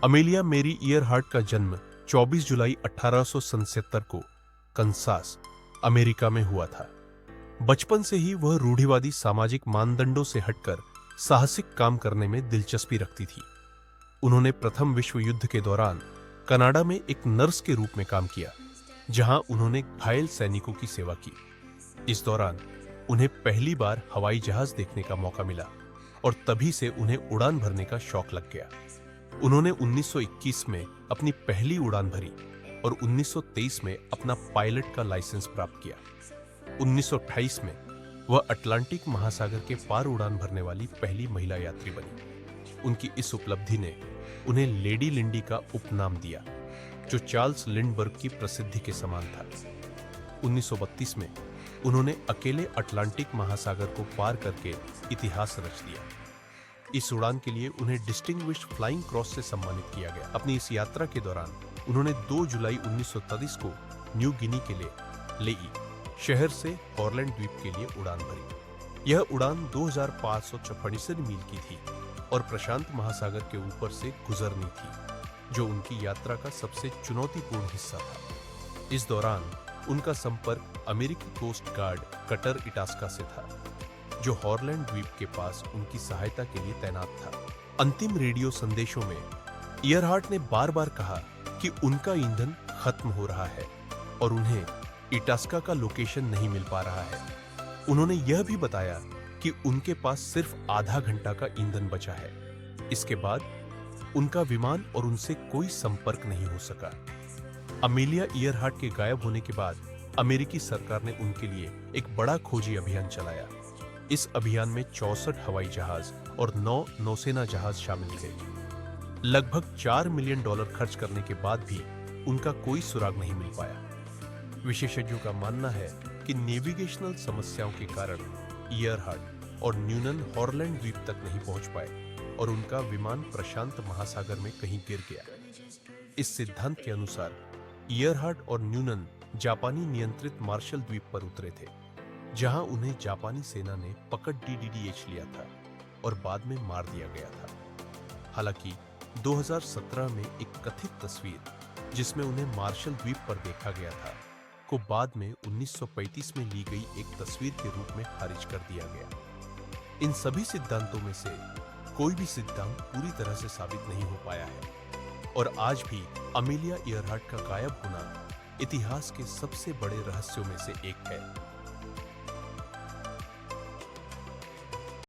Amelia मेरी Earhart का जन्म 24 जुलाई 1877 को कंसास, अमेरिका में हुआ था। बचपन से ही वह रूढ़िवादी सामाजिक मानदंडों से हटकर साहसिक काम करने में दिलचस्पी रखती थी। उन्होंने प्रथम विश्व युद्ध के दौरान कनाडा में एक नर्स के रूप में काम किया, जहां उन्होंने घायल सैनिकों की सेवा की। इस दौरान उन्हें पहली बार हवाई जहाज देखने का मौका मिला और तभी से उन्हें उड़ान भरने का शौक लग गया। उन्होंने 1921 में अपनी पहली उड़ान भरी और 1923 में अपना पायलट का लाइसेंस प्राप्त किया। 1928 में वह अटलांटिक महासागर के पार उड़ान भरने वाली पहली महिला यात्री बनी। उनकी इस उपलब्धि ने उन्हें लेडी लिंडी का उपनाम दिया, जो चार्ल्स लिंडबर्ग की प्रसिद्धि के समान था। 1932 में उन्होंने अकेले अटलांटिक महासागर को पार करके इतिहास रच दिया। इस उड़ान के लिए उन्हें डिस्टिंग्विश्ड फ्लाइंग क्रॉस से सम्मानित किया गया। अपनी इस यात्रा के दौरान उन्होंने 2 जुलाई 1933 को न्यू गिनी के लिए लेई शहर से हॉलैंड द्वीप के लिए उड़ान भरी। यह उड़ान 2556 मील की थी और प्रशांत महासागर के ऊपर से गुजरनी थी, जो उनकी यात्रा का सबसे चुनौतीपूर्ण हिस्सा था। इस दौरान उनका संपर्क अमेरिकी कोस्ट गार्ड कटर इटास्का से था, जो हॉलैंड द्वीप के पास उनकी सहायता के लिए तैनात था। अंतिम रेडियो संदेशों में ईयरहार्ट ने बार बार कहा कि उनका ईंधन खत्म हो रहा है और उन्हें इटास्का का लोकेशन नहीं मिल पा रहा है। उन्होंने यह भी बताया कि उनके पास सिर्फ आधा घंटा का ईंधन बचा है। इसके बाद उनका विमान और उनसे कोई संपर्क नहीं हो सका। अमेलिया ईयरहार्ट के गायब होने के बाद अमेरिकी सरकार ने उनके लिए एक बड़ा खोजी अभियान चलाया। इस अभियान में 64 हवाई जहाज और 9 नौसेना जहाज शामिल थे। लगभग $4 मिलियन खर्च करने के बाद भी उनका कोई सुराग नहीं मिल पाया। विशेषज्ञों का मानना है कि नेविगेशनल समस्याओं के कारण ईयरहार्ट और न्यूनन हॉलैंड द्वीप तक नहीं पहुंच पाए और उनका विमान प्रशांत महासागर में कहीं गिर गया। इस सिद्धांत के अनुसार ईयरहार्ट और न्यूनन जापानी नियंत्रित मार्शल द्वीप पर उतरे थे, जहां उन्हें जापानी सेना ने पकड़ DDH लिया था और बाद में मार दिया गया था। हालांकि 2017 में एक कथित तस्वीर, जिसमें उन्हें मार्शल द्वीप पर देखा गया था, को बाद में 1935 में ली गई एक तस्वीर के रूप में खारिज कर दिया गया। इन सभी सिद्धांतों में से कोई भी सिद्धांत पूरी तरह से साबित नहीं हो पाया है और आज भी अमेलिया ईयरहार्ट का गायब होना इतिहास के सबसे बड़े रहस्यों में से एक है।